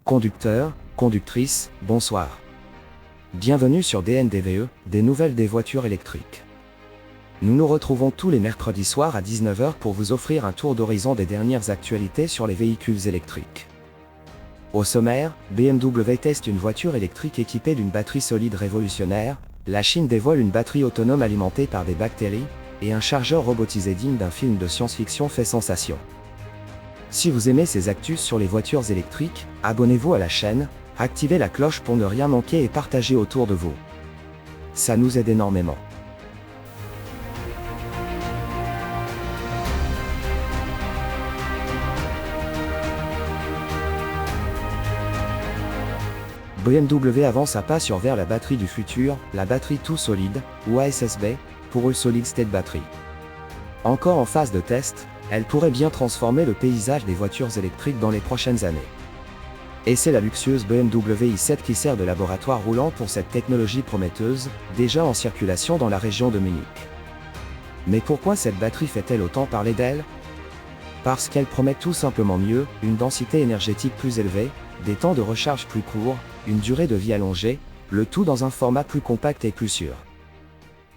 Conducteurs, conductrices, bonsoir. Bienvenue sur DNDVE, des nouvelles des voitures électriques. Nous nous retrouvons tous les mercredis soirs à 19 h pour vous offrir un tour d'horizon des dernières actualités sur les véhicules électriques. Au sommaire, BMW teste une voiture électrique équipée d'une batterie solide révolutionnaire, la Chine dévoile une batterie autonome alimentée par des bactéries, et un chargeur robotisé digne d'un film de science-fiction fait sensation. Si vous aimez ces actus sur les voitures électriques, abonnez-vous à la chaîne, activez la cloche pour ne rien manquer et partagez autour de vous. Ça nous aide énormément. BMW avance à pas sûr vers la batterie du futur, la batterie tout solide, ou ASSB, pour eux Solid State Battery. Encore en phase de test, elle pourrait bien transformer le paysage des voitures électriques dans les prochaines années. Et c'est la luxueuse BMW i7 qui sert de laboratoire roulant pour cette technologie prometteuse, déjà en circulation dans la région de Munich. Mais pourquoi cette batterie fait-elle autant parler d'elle? Parce qu'elle promet tout simplement mieux, une densité énergétique plus élevée, des temps de recharge plus courts, une durée de vie allongée, le tout dans un format plus compact et plus sûr.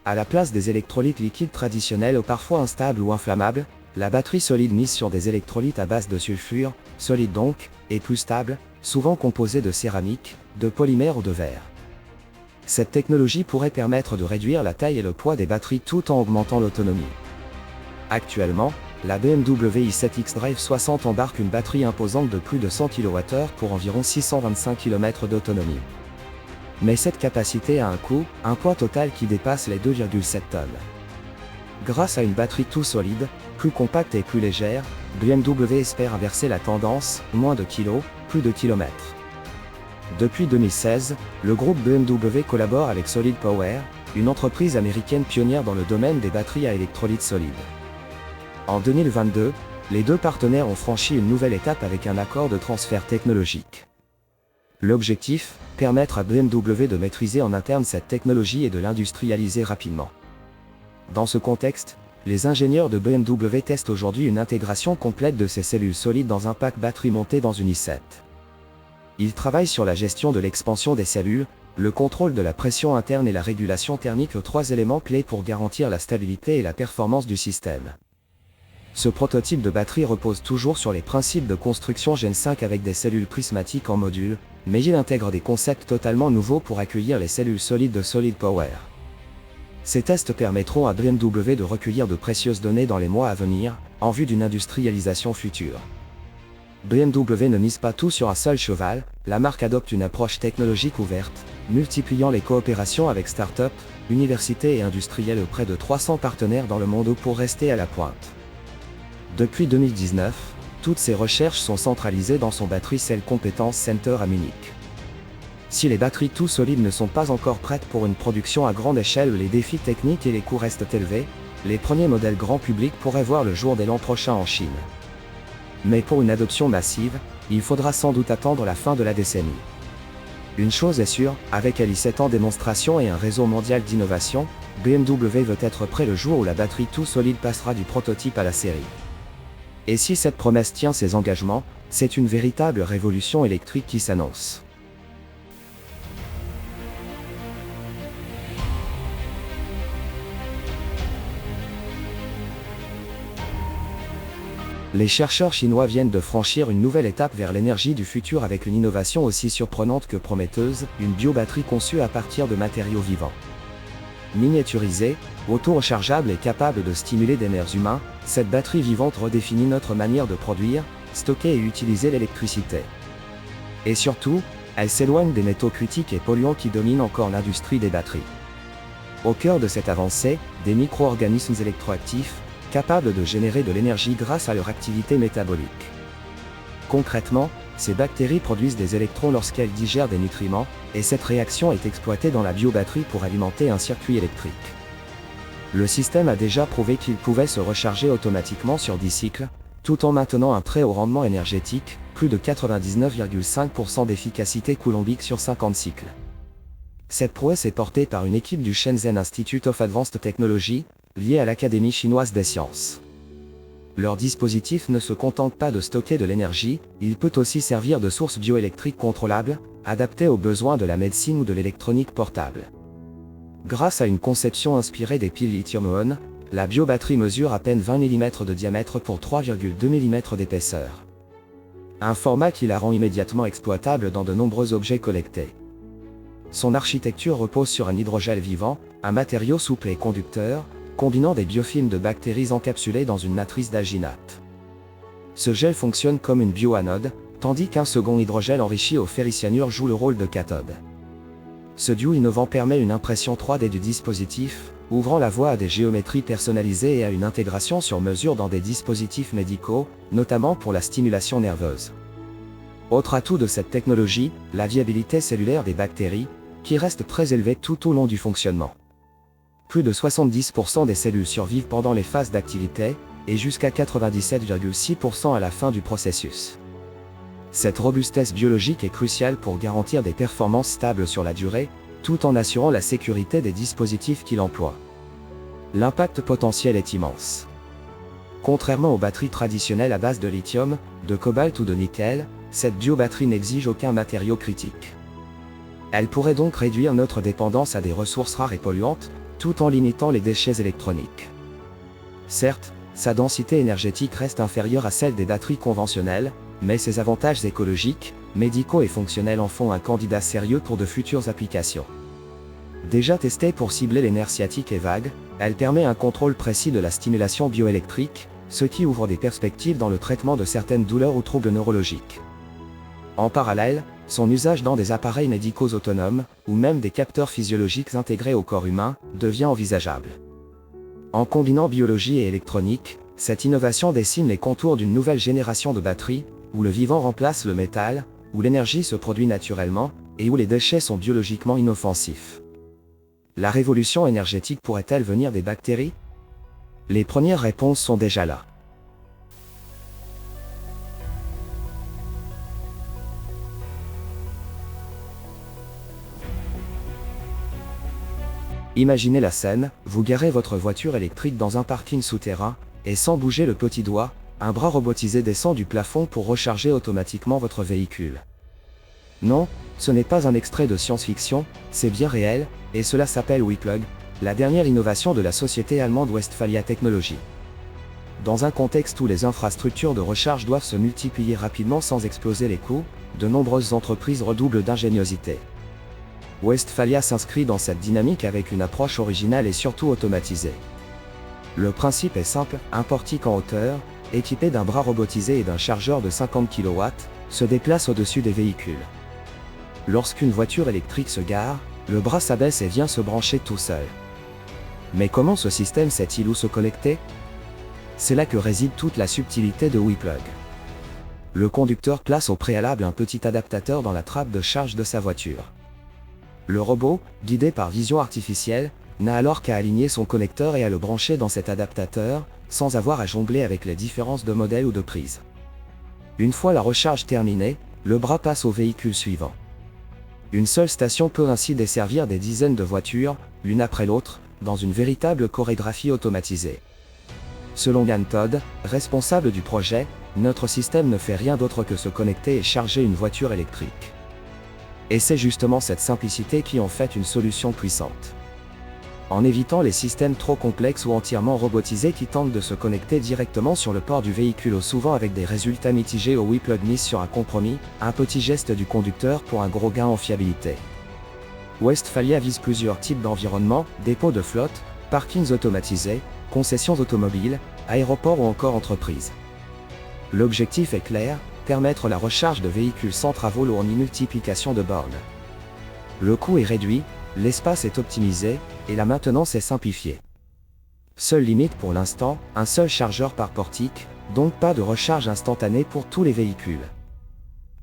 À la place des électrolytes liquides traditionnels ou parfois instables ou inflammables, la batterie solide mise sur des électrolytes à base de sulfure, solide donc, et plus stable, souvent composés de céramique, de polymère ou de verre. Cette technologie pourrait permettre de réduire la taille et le poids des batteries tout en augmentant l'autonomie. Actuellement, la BMW i7 xDrive 60 embarque une batterie imposante de plus de 100 kWh pour environ 625 km d'autonomie. Mais cette capacité a un coût, un poids total qui dépasse les 2,7 tonnes. Grâce à une batterie tout solide, plus compacte et plus légère, BMW espère inverser la tendance, moins de kilos, plus de kilomètres. Depuis 2016, le groupe BMW collabore avec Solid Power, une entreprise américaine pionnière dans le domaine des batteries à électrolyte solide. En 2022, les deux partenaires ont franchi une nouvelle étape avec un accord de transfert technologique. L'objectif, permettre à BMW de maîtriser en interne cette technologie et de l'industrialiser rapidement. Dans ce contexte, les ingénieurs de BMW testent aujourd'hui une intégration complète de ces cellules solides dans un pack batterie monté dans une i7. Ils travaillent sur la gestion de l'expansion des cellules, le contrôle de la pression interne et la régulation thermique, aux trois éléments clés pour garantir la stabilité et la performance du système. Ce prototype de batterie repose toujours sur les principes de construction Gen 5 avec des cellules prismatiques en module, mais il intègre des concepts totalement nouveaux pour accueillir les cellules solides de Solid Power. Ces tests permettront à BMW de recueillir de précieuses données dans les mois à venir, en vue d'une industrialisation future. BMW ne mise pas tout sur un seul cheval, la marque adopte une approche technologique ouverte, multipliant les coopérations avec start-up, universités et industriels auprès de 300 partenaires dans le monde pour rester à la pointe. Depuis 2019, toutes ces recherches sont centralisées dans son Battery Cell Competence Center à Munich. Si les batteries tout solides ne sont pas encore prêtes pour une production à grande échelle où les défis techniques et les coûts restent élevés, les premiers modèles grand public pourraient voir le jour dès l'an prochain en Chine. Mais pour une adoption massive, il faudra sans doute attendre la fin de la décennie. Une chose est sûre, avec elle 7 ans démonstration et un réseau mondial d'innovation, BMW veut être prêt le jour où la batterie tout solide passera du prototype à la série. Et si cette promesse tient ses engagements, c'est une véritable révolution électrique qui s'annonce. Les chercheurs chinois viennent de franchir une nouvelle étape vers l'énergie du futur avec une innovation aussi surprenante que prometteuse, une biobatterie conçue à partir de matériaux vivants. Miniaturisée, auto-rechargeable et capable de stimuler des nerfs humains, cette batterie vivante redéfinit notre manière de produire, stocker et utiliser l'électricité. Et surtout, elle s'éloigne des métaux critiques et polluants qui dominent encore l'industrie des batteries. Au cœur de cette avancée, des micro-organismes électroactifs, capables de générer de l'énergie grâce à leur activité métabolique. Concrètement, ces bactéries produisent des électrons lorsqu'elles digèrent des nutriments, et cette réaction est exploitée dans la biobatterie pour alimenter un circuit électrique. Le système a déjà prouvé qu'il pouvait se recharger automatiquement sur 10 cycles, tout en maintenant un très haut rendement énergétique, plus de 99,5% d'efficacité coulombique sur 50 cycles. Cette prouesse est portée par une équipe du Shenzhen Institute of Advanced Technology, liée à l'Académie chinoise des sciences. Leur dispositif ne se contente pas de stocker de l'énergie, il peut aussi servir de source bioélectrique contrôlable, adaptée aux besoins de la médecine ou de l'électronique portable. Grâce à une conception inspirée des piles lithium-ion, la biobatterie mesure à peine 20 mm de diamètre pour 3,2 mm d'épaisseur. Un format qui la rend immédiatement exploitable dans de nombreux objets collectés. Son architecture repose sur un hydrogel vivant, un matériau souple et conducteur, combinant des biofilms de bactéries encapsulés dans une matrice d'alginate. Ce gel fonctionne comme une bioanode, tandis qu'un second hydrogel enrichi au ferricyanure joue le rôle de cathode. Ce duo innovant permet une impression 3D du dispositif, ouvrant la voie à des géométries personnalisées et à une intégration sur mesure dans des dispositifs médicaux, notamment pour la stimulation nerveuse. Autre atout de cette technologie, la viabilité cellulaire des bactéries, qui reste très élevée tout au long du fonctionnement. Plus de 70% des cellules survivent pendant les phases d'activité, et jusqu'à 97,6% à la fin du processus. Cette robustesse biologique est cruciale pour garantir des performances stables sur la durée, tout en assurant la sécurité des dispositifs qui l'emploient. L'impact potentiel est immense. Contrairement aux batteries traditionnelles à base de lithium, de cobalt ou de nickel, cette biobatterie n'exige aucun matériau critique. Elle pourrait donc réduire notre dépendance à des ressources rares et polluantes, tout en limitant les déchets électroniques. Certes, sa densité énergétique reste inférieure à celle des batteries conventionnelles, mais ses avantages écologiques, médicaux et fonctionnels en font un candidat sérieux pour de futures applications. Déjà testée pour cibler les nerfs sciatiques et vagues, elle permet un contrôle précis de la stimulation bioélectrique, ce qui ouvre des perspectives dans le traitement de certaines douleurs ou troubles neurologiques. En parallèle, son usage dans des appareils médicaux autonomes, ou même des capteurs physiologiques intégrés au corps humain, devient envisageable. En combinant biologie et électronique, cette innovation dessine les contours d'une nouvelle génération de batteries, où le vivant remplace le métal, où l'énergie se produit naturellement, et où les déchets sont biologiquement inoffensifs. La révolution énergétique pourrait-elle venir des bactéries? Les premières réponses sont déjà là. Imaginez la scène, vous garez votre voiture électrique dans un parking souterrain, et sans bouger le petit doigt, un bras robotisé descend du plafond pour recharger automatiquement votre véhicule. Non, ce n'est pas un extrait de science-fiction, c'est bien réel, et cela s'appelle WePlug, la dernière innovation de la société allemande Westphalia Technologie. Dans un contexte où les infrastructures de recharge doivent se multiplier rapidement sans exploser les coûts, de nombreuses entreprises redoublent d'ingéniosité. Westphalia s'inscrit dans cette dynamique avec une approche originale et surtout automatisée. Le principe est simple, un portique en hauteur, équipé d'un bras robotisé et d'un chargeur de 50 kW, se déplace au-dessus des véhicules. Lorsqu'une voiture électrique se gare, le bras s'abaisse et vient se brancher tout seul. Mais comment ce système sait-il où se connecter? C'est là que réside toute la subtilité de WePlug. Le conducteur place au préalable un petit adaptateur dans la trappe de charge de sa voiture. Le robot, guidé par vision artificielle, n'a alors qu'à aligner son connecteur et à le brancher dans cet adaptateur, sans avoir à jongler avec les différences de modèle ou de prise. Une fois la recharge terminée, le bras passe au véhicule suivant. Une seule station peut ainsi desservir des dizaines de voitures, l'une après l'autre, dans une véritable chorégraphie automatisée. Selon Jan Todd, responsable du projet, notre système ne fait rien d'autre que se connecter et charger une voiture électrique. Et c'est justement cette simplicité qui en fait une solution puissante. En évitant les systèmes trop complexes ou entièrement robotisés qui tentent de se connecter directement sur le port du véhicule ou souvent avec des résultats mitigés au WePlug mise sur un compromis, un petit geste du conducteur pour un gros gain en fiabilité. Westphalia vise plusieurs types d'environnements, dépôts de flotte, parkings automatisés, concessions automobiles, aéroports ou encore entreprises. L'objectif est clair, permettre la recharge de véhicules sans travaux lourds ni multiplication de bornes. Le coût est réduit, l'espace est optimisé, et la maintenance est simplifiée. Seule limite pour l'instant, un seul chargeur par portique, donc pas de recharge instantanée pour tous les véhicules.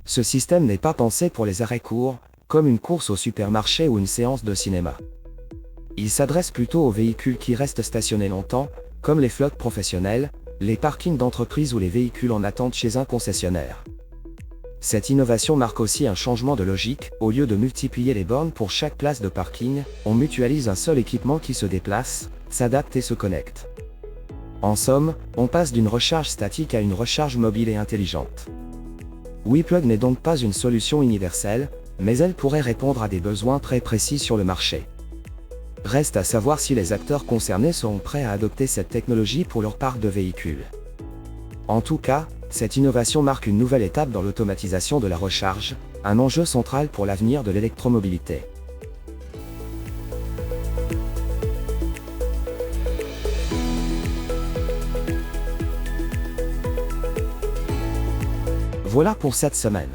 Ce système n'est pas pensé pour les arrêts courts, comme une course au supermarché ou une séance de cinéma. Il s'adresse plutôt aux véhicules qui restent stationnés longtemps, comme les flottes professionnelles, les parkings d'entreprise ou les véhicules en attente chez un concessionnaire. Cette innovation marque aussi un changement de logique, au lieu de multiplier les bornes pour chaque place de parking, on mutualise un seul équipement qui se déplace, s'adapte et se connecte. En somme, on passe d'une recharge statique à une recharge mobile et intelligente. WePlug n'est donc pas une solution universelle, mais elle pourrait répondre à des besoins très précis sur le marché. Reste à savoir si les acteurs concernés seront prêts à adopter cette technologie pour leur parc de véhicules. En tout cas, cette innovation marque une nouvelle étape dans l'automatisation de la recharge, un enjeu central pour l'avenir de l'électromobilité. Voilà pour cette semaine.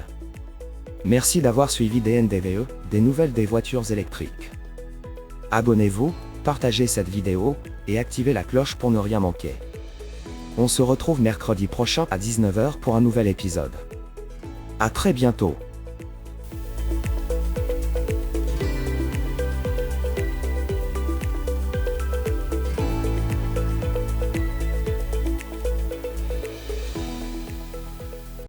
Merci d'avoir suivi DNDVE, des nouvelles des voitures électriques. Abonnez-vous, partagez cette vidéo, et activez la cloche pour ne rien manquer. On se retrouve mercredi prochain à 19 h pour un nouvel épisode. À très bientôt.